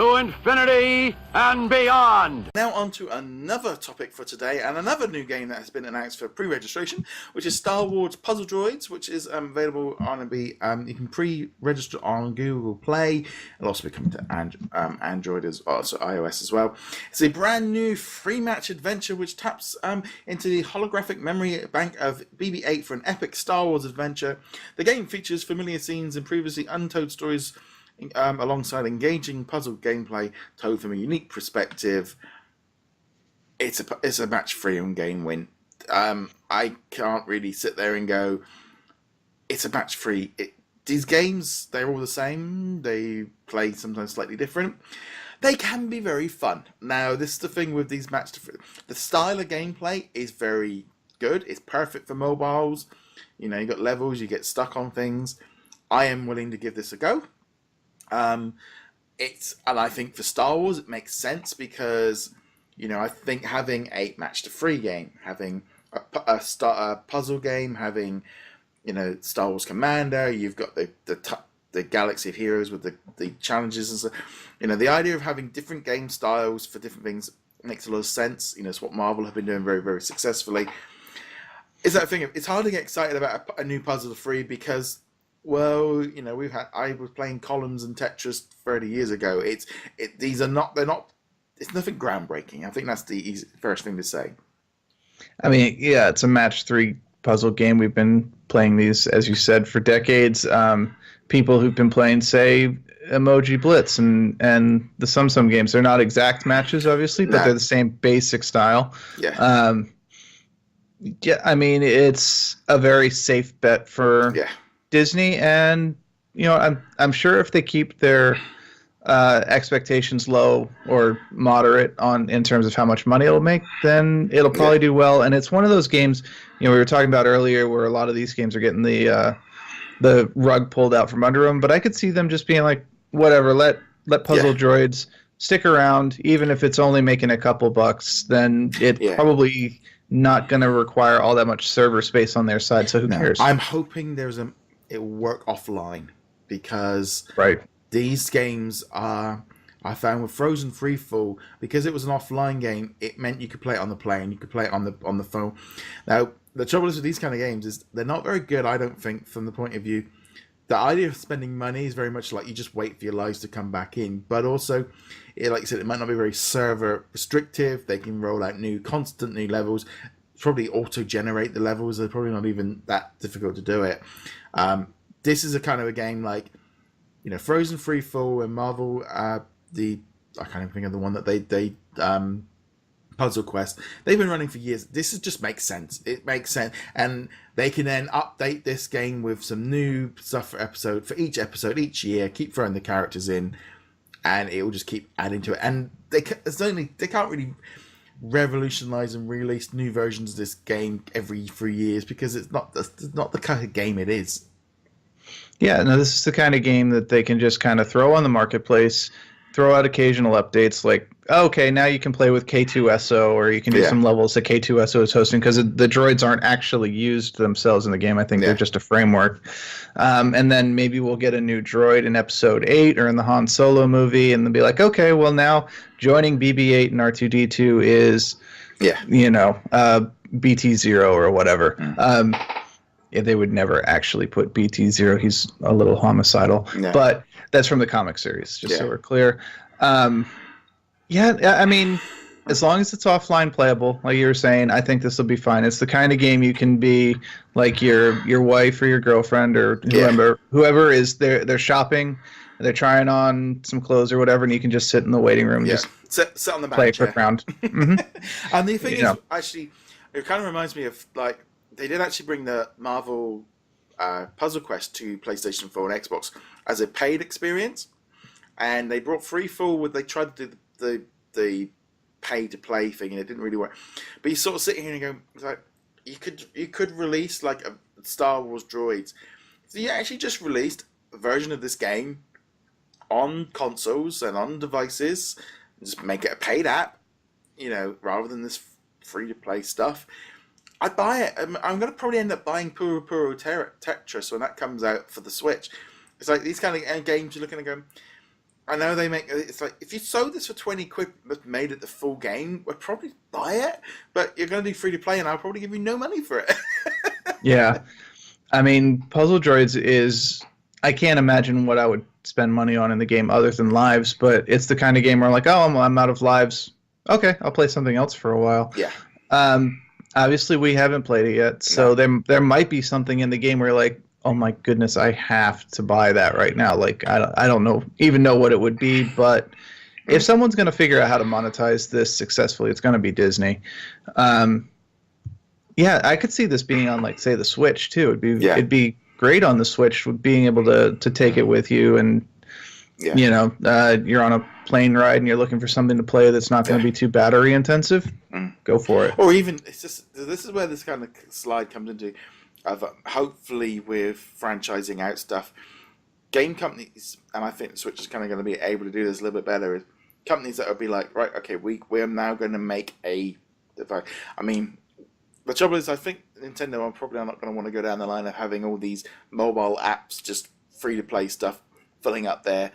to infinity and beyond. Now on to another topic for today, and another new game that has been announced for pre-registration, which is Star Wars Puzzle Droids, which is available on you can pre-register on Google Play. It'll also be coming to Android as well, so iOS as well. It's a brand new free-match adventure which taps into the holographic memory bank of BB-8 for an epic Star Wars adventure. The game features familiar scenes and previously untold stories, alongside engaging puzzle gameplay told from a unique perspective. It's a match free and game win. I can't really sit there and go, it's a match free. These games, they're all the same. They play sometimes slightly different. They can be very fun. Now, this is the thing with these the style of gameplay is very good. It's perfect for mobiles. You know, you got levels, you get stuck on things. I am willing to give this a go. And I think for Star Wars it makes sense because, you know, I think having a match to free game, having a puzzle game, having, you know, Star Wars Commander, you've got the Galaxy of Heroes with the challenges and stuff. You know, the idea of having different game styles for different things makes a lot of sense. You know, it's what Marvel have been doing very, very successfully. Is that thing? It's hard to get excited about a new puzzle free because, well, you know, I was playing Columns and Tetris 30 years ago. It's nothing groundbreaking. I think that's the first thing to say. I mean, yeah, it's a match 3 puzzle game. We've been playing these, as you said, for decades. People who've been playing, say, Emoji Blitz and the Sum games, they're not exact matches, obviously, but they're the same basic style. Yeah. Yeah, I mean, it's a very safe bet for Disney, and you know, I'm sure if they keep their expectations low or moderate in terms of how much money it'll make, then it'll probably do well. And it's one of those games, you know, we were talking about earlier, where a lot of these games are getting the rug pulled out from under them. But I could see them just being like, whatever, let Puzzle Droids stick around, even if it's only making a couple bucks. Then it probably not going to require all that much server space on their side. So who cares? I'm hoping it will work offline, because these games I found with Frozen Freefall, because it was an offline game, it meant you could play it on the plane, you could play it on the phone. Now, the trouble is with these kind of games is they're not very good, I don't think, from the point of view. The idea of spending money is very much like you just wait for your lives to come back in, but also, like I said, it might not be very server restrictive. They can roll out constant new levels, probably auto-generate the levels. They're probably not even that difficult to do it. This is a kind of a game like, you know, Frozen Freefall and Marvel, I can't even think of the one that they Puzzle Quest. They've been running for years. This just makes sense. It makes sense, and they can then update this game with some new stuff for each episode each year. Keep throwing the characters in, and it will just keep adding to it. And they can't really revolutionize and release new versions of this game every 3 years, because it's not the kind of game it is. Yeah, no, this is the kind of game that they can just kind of throw on the marketplace, throw out occasional updates like, okay, now you can play with K2SO, or you can do some levels that K2SO is hosting, because the droids aren't actually used themselves in the game. I think they're just a framework. And then maybe we'll get a new droid in Episode 8 or in the Han Solo movie, and they'll be like, okay, well, now joining BB-8 and R2-D2 is, you know, BT-0 or whatever. They would never actually put BT-0. He's a little homicidal. But that's from the comic series, just so we're clear. I mean, as long as it's offline playable, like you were saying, I think this will be fine. It's the kind of game you can be like your wife or your girlfriend or whoever is they're shopping, they're trying on some clothes or whatever, and you can just sit in the waiting room, just sit on the bench, play a quick round. And the thing is, actually, it kind of reminds me of, like, they did actually bring the Marvel Puzzle Quest to PlayStation 4 and Xbox as a paid experience, and they brought Freefall. They tried to do the pay to play thing, and it didn't really work. But you sort of sit here and go, like, you could release like a Star Wars Droids. So you actually just released a version of this game on consoles and on devices, and just make it a paid app, you know, rather than this free to play stuff. I'd buy it. I'm going to probably end up buying Puro Puro Tetris when that comes out for the Switch. It's like these kind of games you're looking at going, I know they make it's like if you sold this for 20 quid but made it the full game, we'd probably buy it. But you're going to do free to play, and I'll probably give you no money for it. Yeah, I mean, Puzzle Droids is. I can't imagine what I would spend money on in the game other than lives, but it's the kind of game where I'm like, oh, I'm out of lives. Okay, I'll play something else for a while. Yeah. Obviously, we haven't played it yet, so there might be something in the game where you're like, oh my goodness, I have to buy that right now. Like, I don't even know what it would be, but if someone's going to figure out how to monetize this successfully, it's going to be Disney. Yeah, I could see this being on, like, say, the Switch too. It'd be great on the Switch with being able to take it with you, and you know, you're on a plane ride and you're looking for something to play that's not going to be too battery intensive. Go for it. Or even it's just this is where this kind of slide comes into. Hopefully, with franchising out stuff, game companies, and I think the Switch is kind of going to be able to do this a little bit better. Is companies that will be like, right, okay, we're now going to make a device. I mean, the trouble is, I think Nintendo are probably not going to want to go down the line of having all these mobile apps, just free to play stuff, filling up their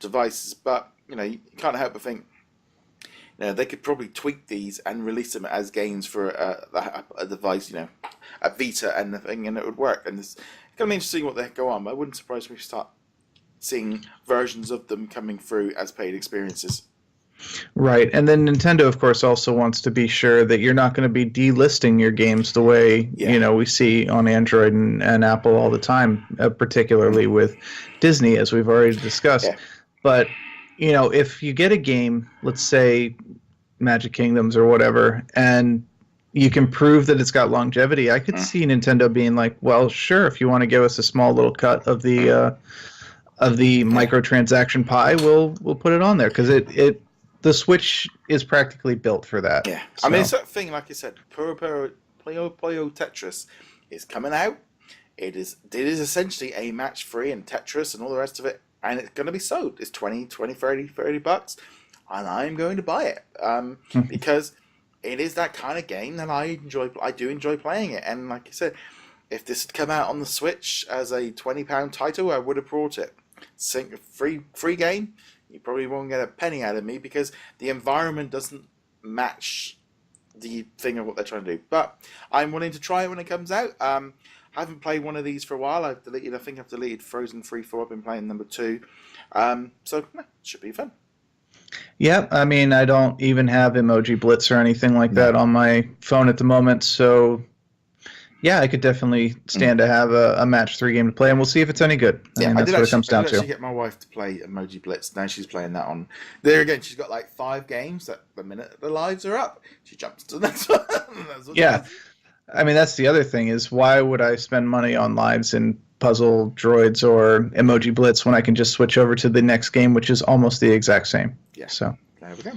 devices. But you know, you can't help but think, you know, they could probably tweak these and release them as games for a device, you know, a Vita and the thing, and it would work. And it's going to be interesting what they go on. But it wouldn't surprise me if we start seeing versions of them coming through as paid experiences. Right, and then Nintendo, of course, also wants to be sure that you're not going to be delisting your games the way you know we see on Android and Apple all the time, particularly with Disney, as we've already discussed. Yeah. But you know, if you get a game, let's say Magic Kingdoms or whatever, and you can prove that it's got longevity, I could see Nintendo being like, well, sure, if you want to give us a small little cut of the microtransaction pie, we'll put it on there, because the Switch is practically built for that. Yeah, so. I mean, it's that thing, like I said, Puyo Tetris is coming out. It is essentially a match-free and Tetris and all the rest of it, and it's going to be sold. It's $20, $30, and I'm going to buy it because it is that kind of game that I do enjoy playing it. And like I said, if this had come out on the Switch as a £20 title, I would have brought it. Free game. You probably won't get a penny out of me because the environment doesn't match the thing of what they're trying to do. But I'm willing to try it when it comes out. I haven't played one of these for a while. I think I've deleted Frozen 3-4. I've been playing number 2. So it should be fun. Yeah, I mean, I don't even have Emoji Blitz or anything like that on my phone at the moment. So yeah, I could definitely stand to have a match 3 game to play, and we'll see if it's any good. I mean, that's what it comes down to. I did actually get my wife to play Emoji Blitz. Now she's playing that on. There again, she's got like 5 games that the minute the lives are up, she jumps to the next one. Yeah. I mean, that's the other thing is, why would I spend money on lives in Puzzle Droids or Emoji Blitz when I can just switch over to the next game, which is almost the exact same? Yeah. So there we go.